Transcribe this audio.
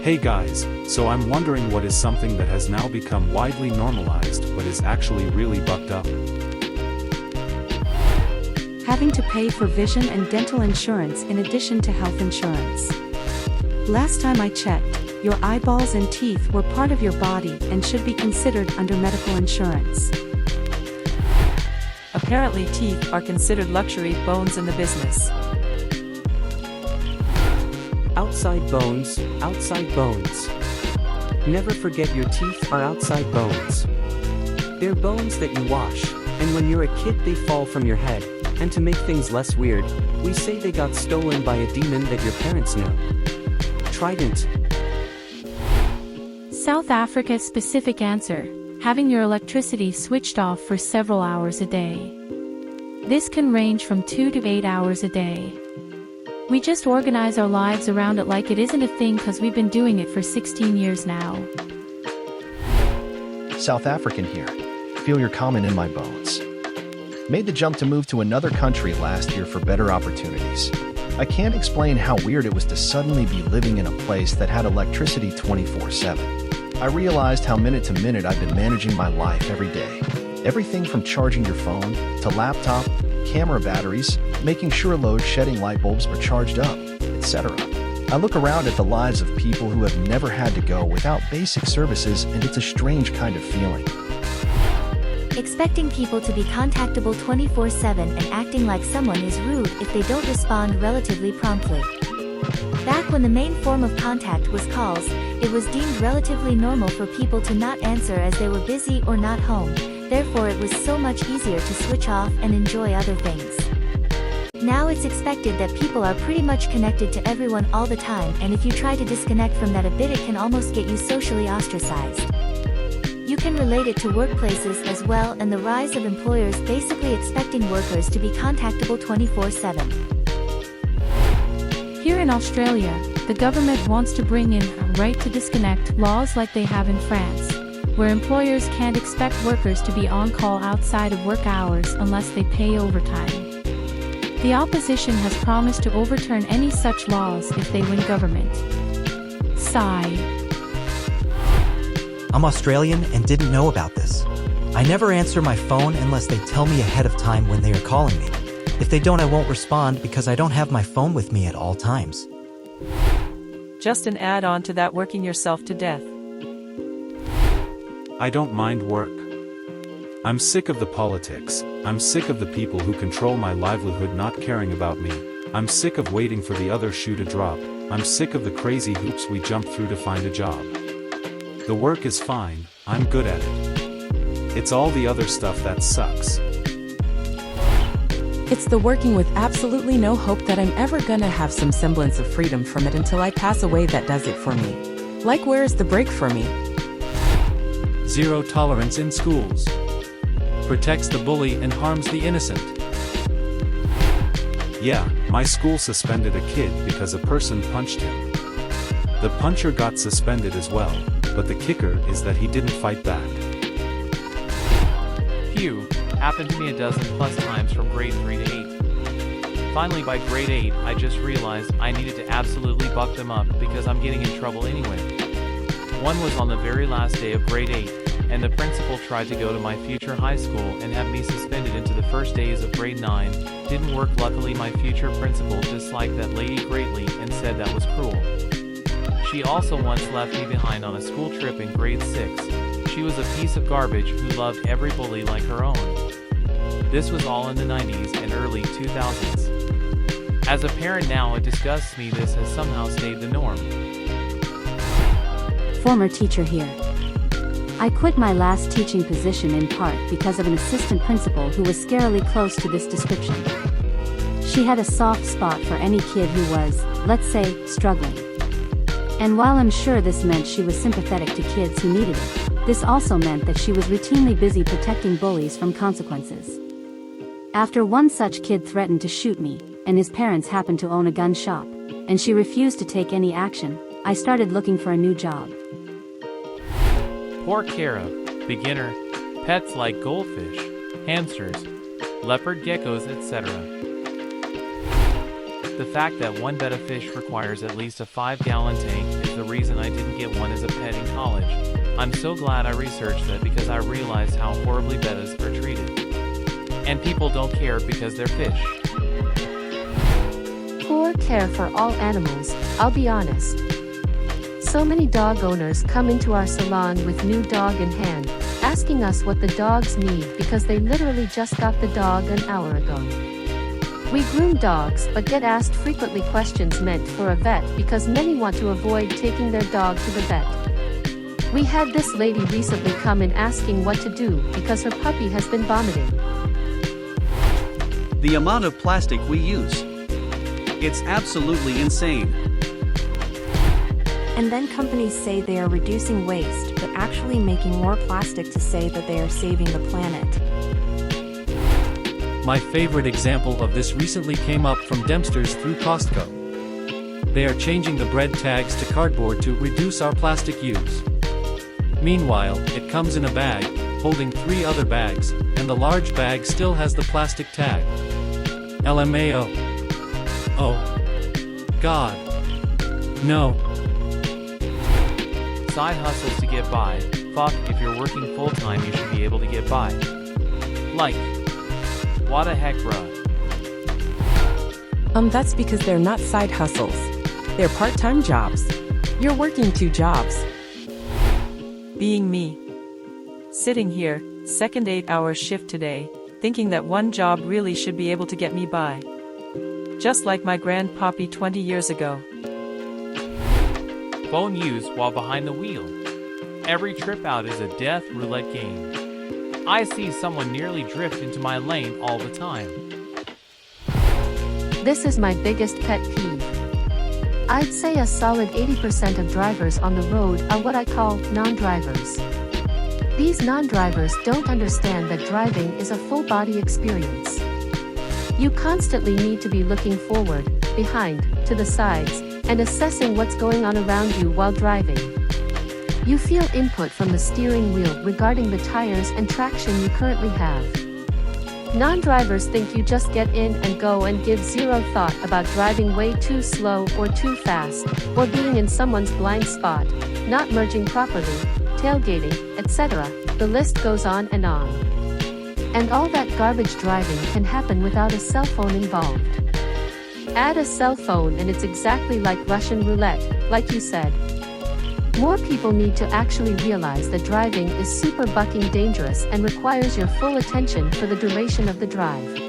Hey guys, so I'm wondering what is something that has now become widely normalized but is actually really bucked up. Having to pay for vision and dental insurance in addition to health insurance. Last time I checked, your eyeballs and teeth were part of your body and should be considered under medical insurance. Apparently teeth are considered luxury bones in the business. Outside bones, outside bones. Never forget your teeth are outside bones. They're bones that you wash, and when you're a kid they fall from your head, and to make things less weird, we say they got stolen by a demon that your parents know. Trident. South Africa's specific answer: having your electricity switched off for several hours a day. This can range from 2 to 8 hours a day. We just organize our lives around it like it isn't a thing because we've been doing it for 16 years now. South African here. Feel your comment in my bones. Made the jump to move to another country last year for better opportunities. I can't explain how weird it was to suddenly be living in a place that had electricity 24/7. I realized how minute to minute I've been managing my life every day. Everything from charging your phone, to laptop, camera batteries, making sure load-shedding light bulbs are charged up, etc. I look around at the lives of people who have never had to go without basic services, and it's a strange kind of feeling. Expecting people to be contactable 24/7 and acting like someone is rude if they don't respond relatively promptly. Back when the main form of contact was calls, it was deemed relatively normal for people to not answer as they were busy or not home. Therefore it was so much easier to switch off and enjoy other things. Now it's expected that people are pretty much connected to everyone all the time, and if you try to disconnect from that a bit it can almost get you socially ostracized. You can relate it to workplaces as well, and the rise of employers basically expecting workers to be contactable 24/7. Here in Australia, the government wants to bring in right to disconnect laws like they have in France, where employers can't expect workers to be on call outside of work hours unless they pay overtime. The opposition has promised to overturn any such laws if they win government. Sigh. I'm Australian and didn't know about this. I never answer my phone unless they tell me ahead of time when they are calling me. If they don't, I won't respond because I don't have my phone with me at all times. Just an add-on to that, working yourself to death. I don't mind work. I'm sick of the politics. I'm sick of the people who control my livelihood not caring about me. I'm sick of waiting for the other shoe to drop. I'm sick of the crazy hoops we jump through to find a job. The work is fine, I'm good at it. It's all the other stuff that sucks. It's the working with absolutely no hope that I'm ever gonna have some semblance of freedom from it until I pass away that does it for me. Like, where is the break for me? Zero tolerance in schools. Protects the bully and harms the innocent. Yeah, my school suspended a kid because a person punched him. The puncher got suspended as well, but the kicker is that he didn't fight back. Phew, happened to me a dozen plus times from grade 3 to 8. Finally by grade 8 I just realized I needed to absolutely buck them up because I'm getting in trouble anyway. One was on the very last day of grade 8, and the principal tried to go to my future high school and have me suspended into the first days of grade 9. Didn't work. Luckily my future principal disliked that lady greatly and said that was cruel. She also once left me behind on a school trip in grade 6. She was a piece of garbage who loved every bully like her own. This was all in the 90s and early 2000s. As a parent now, it disgusts me this has somehow stayed the norm. Former teacher here. I quit my last teaching position in part because of an assistant principal who was scarily close to this description. She had a soft spot for any kid who was, let's say, struggling. And while I'm sure this meant she was sympathetic to kids who needed it, this also meant that she was routinely busy protecting bullies from consequences. After one such kid threatened to shoot me, and his parents happened to own a gun shop, and she refused to take any action, I started looking for a new job. Poor Kara, beginner, pets like goldfish, hamsters, leopard geckos, etc. The fact that one betta fish requires at least a 5-gallon tank is the reason I didn't get one as a pet in college. I'm so glad I researched that because I realized how horribly bettas are treated. And people don't care because they're fish. Poor care for all animals, I'll be honest. So many dog owners come into our salon with new dog in hand, asking us what the dogs need because they literally just got the dog an hour ago. We groom dogs but get asked frequently questions meant for a vet because many want to avoid taking their dog to the vet. We had this lady recently come in asking what to do because her puppy has been vomiting. The amount of plastic we use. It's absolutely insane. And then companies say they are reducing waste, but actually making more plastic to say that they are saving the planet. My favorite example of this recently came up from Dempster's through Costco. They are changing the bread tags to cardboard to reduce our plastic use. Meanwhile, it comes in a bag, holding 3 other bags, and the large bag still has the plastic tag. LMAO. Oh. God. No. Side hustles to get by. Fuck, if you're working full-time you should be able to get by. Like. What the heck, bruh? That's because they're not side hustles. They're part-time jobs. You're working 2 jobs. Being me. Sitting here, second 8-hour shift today, thinking that one job really should be able to get me by. Just like my grandpappy 20 years ago. Phone use while behind the wheel. Every trip out is a death roulette game. I see someone nearly drift into my lane all the time. This is my biggest pet peeve. I'd say a solid 80% of drivers on the road are what I call non-drivers. These non-drivers don't understand that driving is a full-body experience. You constantly need to be looking forward, behind, to the sides, and assessing what's going on around you while driving. You feel input from the steering wheel regarding the tires and traction you currently have. Non-drivers think you just get in and go and give zero thought about driving way too slow or too fast, or being in someone's blind spot, not merging properly, tailgating, etc. The list goes on and on. And all that garbage driving can happen without a cell phone involved. Add a cell phone and it's exactly like Russian roulette, like you said. More people need to actually realize that driving is super fucking dangerous and requires your full attention for the duration of the drive.